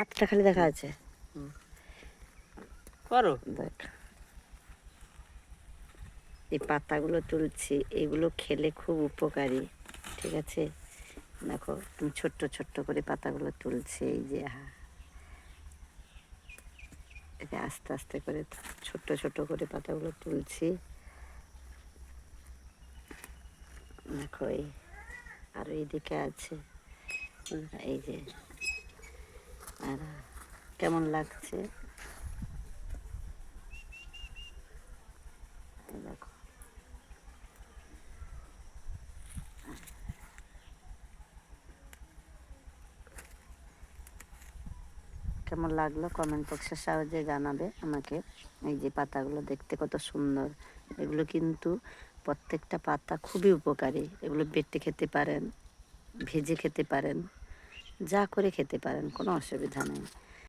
হাতটা খালি দেখা আছে। করো। দেখ, এই পাতাগুলো তুলছি, এগুলো খেলে খুব উপকারী। ঠিক আছে, দেখো তুমি ছোট্ট ছোট্ট করে পাতাগুলো তুলছি। এই যে এই যে আস্তে আস্তে করে ছোট্ট ছোট্ট করে পাতাগুলো তুলছি। দেখো এই আর এইদিকে আছে, এই যে। আর কেমন লাগছে দেখো। কেমন লাগলো কমেন্ট বক্সের সাহায্যে জানাবে আমাকে। এই যে পাতাগুলো দেখতে কত সুন্দর, এগুলো কিন্তু প্রত্যেকটা পাতা খুবই উপকারী। এগুলো বেটে খেতে পারেন, ভেজে খেতে পারেন, যা করে খেতে পারেন, কোনো অসুবিধা নেই।